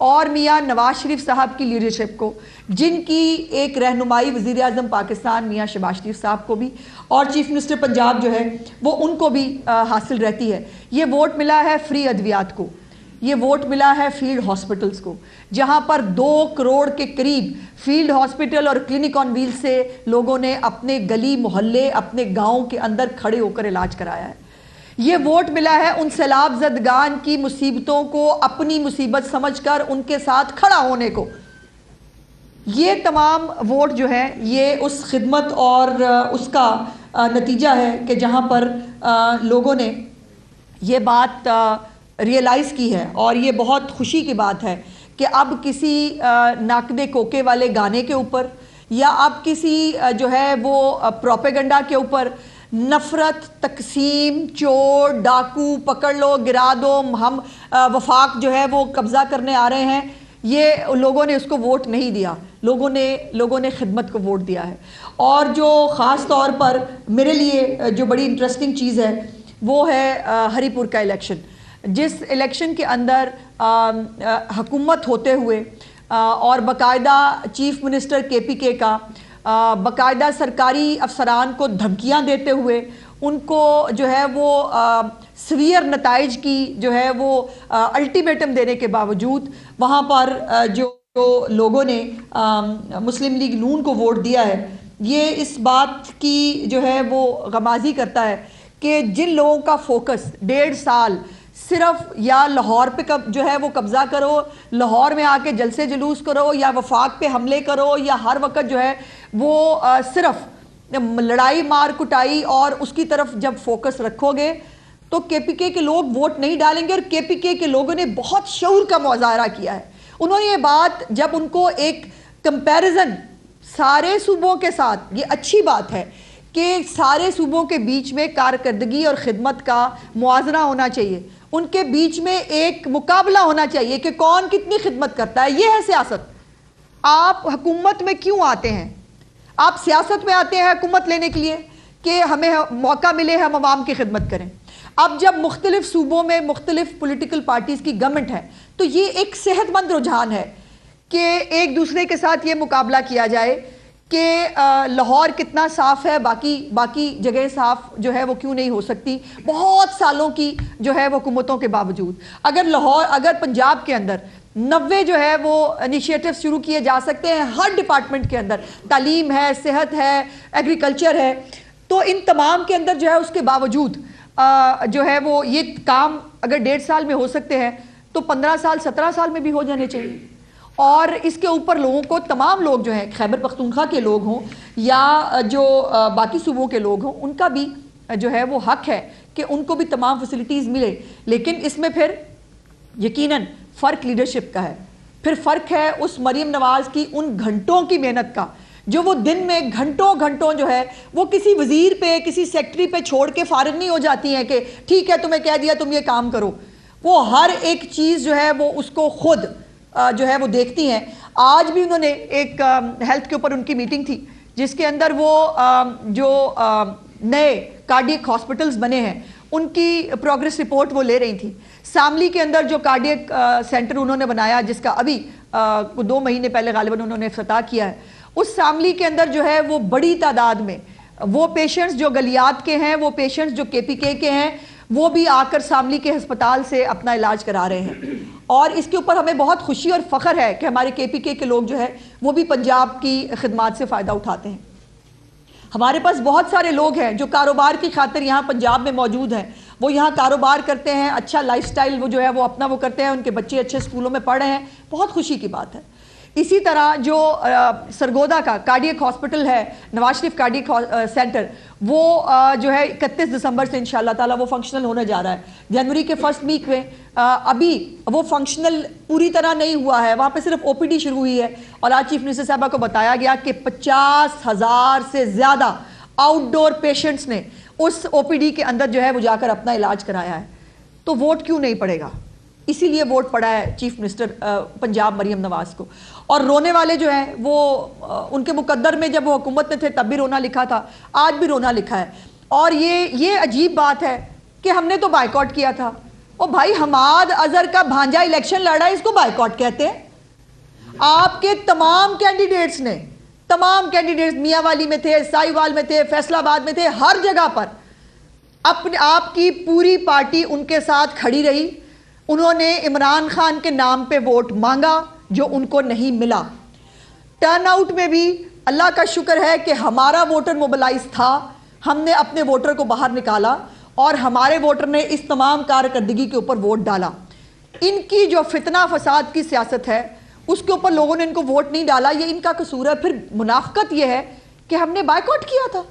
اور میاں نواز شریف صاحب کی لیڈرشپ کو، جن کی ایک رہنمائی وزیر اعظم پاکستان میاں شہباز شریف صاحب کو بھی اور چیف منسٹر پنجاب جو ہے وہ ان کو بھی حاصل رہتی ہے۔ یہ ووٹ ملا ہے فری ادویات کو، یہ ووٹ ملا ہے فیلڈ ہاسپٹلز کو، جہاں پر 2 کروڑ کے قریب فیلڈ ہاسپٹل اور کلینک آن ویل سے لوگوں نے اپنے گلی محلے اپنے گاؤں کے اندر کھڑے ہو کر علاج کرایا ہے۔ یہ ووٹ ملا ہے ان سیلاب زدگان کی مصیبتوں کو اپنی مصیبت سمجھ کر ان کے ساتھ کھڑا ہونے کو۔ یہ تمام ووٹ جو ہے یہ اس خدمت اور اس کا نتیجہ ہے کہ جہاں پر لوگوں نے یہ بات ریئلائز کی ہے، اور یہ بہت خوشی کی بات ہے کہ اب کسی ناقدے کوکے والے گانے کے اوپر یا اب کسی جو ہے وہ پروپیگنڈا کے اوپر نفرت، تقسیم، چور، ڈاکو، پکڑ لو، گرا دو، ہم وفاق جو ہے وہ قبضہ کرنے آ رہے ہیں، یہ لوگوں نے اس کو ووٹ نہیں دیا، لوگوں نے خدمت کو ووٹ دیا ہے۔ اور جو خاص طور پر میرے لیے جو بڑی انٹرسٹنگ چیز ہے وہ ہے ہری پور کا الیکشن، جس الیکشن کے اندر حکومت ہوتے ہوئے اور باقاعدہ چیف منسٹر کے پی کے کا باقاعدہ سرکاری افسران کو دھمکیاں دیتے ہوئے ان کو جو ہے وہ سویئر نتائج کی جو ہے وہ الٹیمیٹم دینے کے باوجود وہاں پر جو لوگوں نے مسلم لیگ نون کو ووٹ دیا ہے، یہ اس بات کی جو ہے وہ غمازی کرتا ہے کہ جن لوگوں کا فوکس 1.5 سال صرف یا لاہور پہ جو ہے وہ قبضہ کرو، لاہور میں آ کے جلسے جلوس کرو، یا وفاق پہ حملے کرو، یا ہر وقت جو ہے وہ صرف لڑائی مار کٹائی اور اس کی طرف جب فوکس رکھو گے تو کے پی کے لوگ ووٹ نہیں ڈالیں گے۔ اور کے پی کے لوگوں نے بہت شعور کا مظاہرہ کیا ہے۔ انہوں نے یہ بات جب ان کو ایک کمپیریزن سارے صوبوں کے ساتھ، یہ اچھی بات ہے کہ سارے صوبوں کے بیچ میں کارکردگی اور خدمت کا موازنہ ہونا چاہیے، ان کے بیچ میں ایک مقابلہ ہونا چاہیے کہ کون کتنی خدمت کرتا ہے۔ یہ ہے سیاست۔ آپ حکومت میں کیوں آتے ہیں؟ آپ سیاست میں آتے ہیں حکومت لینے کے لیے کہ ہمیں موقع ملے ہم عوام کی خدمت کریں۔ اب جب مختلف صوبوں میں مختلف پولیٹیکل پارٹیز کی گورنمنٹ ہے تو یہ ایک صحت مند رجحان ہے کہ ایک دوسرے کے ساتھ یہ مقابلہ کیا جائے کہ لاہور کتنا صاف ہے، باقی جگہ صاف جو ہے وہ کیوں نہیں ہو سکتی، بہت سالوں کی جو ہے وہ حکومتوں کے باوجود۔ اگر پنجاب کے اندر 90 جو ہے وہ انیشیٹو شروع کیے جا سکتے ہیں ہر ڈپارٹمنٹ کے اندر، تعلیم ہے، صحت ہے، ایگریکلچر ہے، تو ان تمام کے اندر جو ہے اس کے باوجود جو ہے وہ یہ کام اگر 1.5 سال میں ہو سکتے ہیں تو 15 سال 17 سال میں بھی ہو جانے چاہیے۔ اور اس کے اوپر لوگوں کو، تمام لوگ جو ہیں خیبر پختونخوا کے لوگ ہوں یا جو باقی صوبوں کے لوگ ہوں، ان کا بھی جو ہے وہ حق ہے کہ ان کو بھی تمام فیسلٹیز ملے۔ لیکن اس میں پھر یقیناً فرق لیڈرشپ کا ہے، پھر فرق ہے اس مریم نواز کی ان گھنٹوں کی محنت کا جو وہ دن میں گھنٹوں جو ہے وہ کسی وزیر پہ کسی سیکٹری پہ چھوڑ کے فارغ نہیں ہو جاتی ہیں کہ ٹھیک ہے تمہیں کہہ دیا تم یہ کام کرو۔ وہ ہر ایک چیز جو ہے وہ اس کو خود جو ہے وہ دیکھتی ہیں۔ آج بھی انہوں نے ایک ہیلتھ کے اوپر ان کی میٹنگ تھی جس کے اندر وہ جو نئے کارڈیک ہاسپٹلز بنے ہیں ان کی پروگریس رپورٹ وہ لے رہی تھی۔ ساملی کے اندر جو کارڈیک سینٹر انہوں نے بنایا جس کا ابھی 2 مہینے پہلے غالباً انہوں نے افتتاح کیا ہے، اس ساملی کے اندر جو ہے وہ بڑی تعداد میں وہ پیشنٹس جو گلیات کے ہیں، وہ پیشنٹس جو کے پی کے ہیں، وہ بھی آ کر ساملی کے ہسپتال سے اپنا علاج کرا رہے ہیں۔ اور اس کے اوپر ہمیں بہت خوشی اور فخر ہے کہ ہمارے کے پی کے لوگ جو ہے وہ بھی پنجاب کی خدمات سے فائدہ اٹھاتے ہیں۔ ہمارے پاس بہت سارے لوگ ہیں جو کاروبار کی خاطر یہاں پنجاب میں موجود ہیں، وہ یہاں کاروبار کرتے ہیں، اچھا لائف سٹائل وہ جو ہے وہ اپنا وہ کرتے ہیں، ان کے بچے اچھے اسکولوں میں پڑھ رہے ہیں، بہت خوشی کی بات ہے۔ اسی طرح جو سرگودا کا کارڈیک ہاسپٹل ہے، نواز شریف کارڈیک سینٹر، وہ جو ہے 31 دسمبر سے انشاءاللہ تعالیٰ وہ فنکشنل ہونے جا رہا ہے۔ جنوری کے فرسٹ ویک میں ابھی وہ فنکشنل پوری طرح نہیں ہوا ہے، وہاں پہ صرف او پی ڈی شروع ہوئی ہے، اور آج چیف منسٹر صاحبہ کو بتایا گیا کہ 50,000 سے زیادہ آؤٹ ڈور پیشنٹس نے اس او پی ڈی کے اندر جو ہے وہ جا کر اپنا علاج کرایا ہے۔ تو ووٹ کیوں نہیں پڑے گا؟ اسی لیے ووٹ پڑا ہے چیف منسٹر پنجاب مریم نواز کو۔ اور رونے والے جو ہیں وہ ان کے مقدر میں جب وہ حکومت میں تھے تب بھی رونا لکھا تھا، آج بھی رونا لکھا ہے۔ اور یہ عجیب بات ہے کہ ہم نے تو بائیکاٹ کیا تھا، او بھائی حماد اظہر کا بھانجا الیکشن لڑا ہے، اس کو بائیکاٹ کہتے ہیں؟ آپ کے تمام کینڈیڈیٹس نے، تمام کینڈیڈیٹس میاں والی میں تھے، سائیوال میں تھے، فیصل آباد میں تھے، ہر جگہ پر اپنے آپ کی پوری پارٹی ان کے ساتھ کھڑی رہی. انہوں نے عمران خان کے نام پہ ووٹ مانگا جو ان کو نہیں ملا. ٹرن آؤٹ میں بھی اللہ کا شکر ہے کہ ہمارا ووٹر موبلائز تھا، ہم نے اپنے ووٹر کو باہر نکالا اور ہمارے ووٹر نے اس تمام کارکردگی کے اوپر ووٹ ڈالا. ان کی جو فتنہ فساد کی سیاست ہے اس کے اوپر لوگوں نے ان کو ووٹ نہیں ڈالا، یہ ان کا قصور ہے. پھر منافقت یہ ہے کہ ہم نے بائیکاٹ کیا تھا.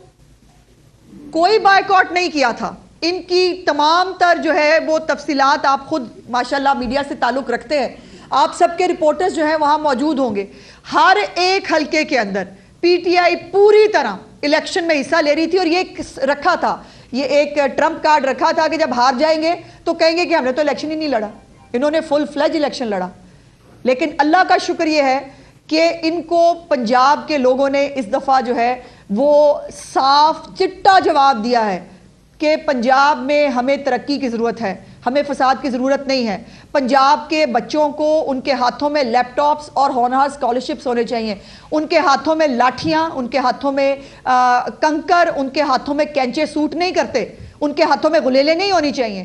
کوئی بائیکاٹ نہیں کیا تھا. ان کی تمام تر جو ہے وہ تفصیلات آپ خود ماشاءاللہ میڈیا سے تعلق رکھتے ہیں، آپ سب کے رپورٹرز جو ہیں وہاں موجود ہوں گے. ہر ایک حلقے کے اندر پی ٹی آئی پوری طرح الیکشن میں حصہ لے رہی تھی اور یہ رکھا تھا، یہ ایک ٹرمپ کارڈ رکھا تھا کہ جب ہار جائیں گے تو کہیں گے کہ ہم نے تو الیکشن ہی نہیں لڑا. انہوں نے فل فلیج الیکشن لڑا. لیکن اللہ کا شکر یہ ہے کہ ان کو پنجاب کے لوگوں نے اس دفعہ جو ہے وہ صاف چٹا جواب دیا ہے کہ پنجاب میں ہمیں ترقی کی ضرورت ہے، ہمیں فساد کی ضرورت نہیں ہے. پنجاب کے بچوں کو ان کے ہاتھوں میں لیپ ٹاپس اور ہونہار اسکالرشپس ہونے چاہیے، ان کے ہاتھوں میں لاٹھیاں، ان کے ہاتھوں میں کنکر، ان کے ہاتھوں میں کینچے سوٹ نہیں کرتے، ان کے ہاتھوں میں غلیلیں نہیں ہونی چاہیے.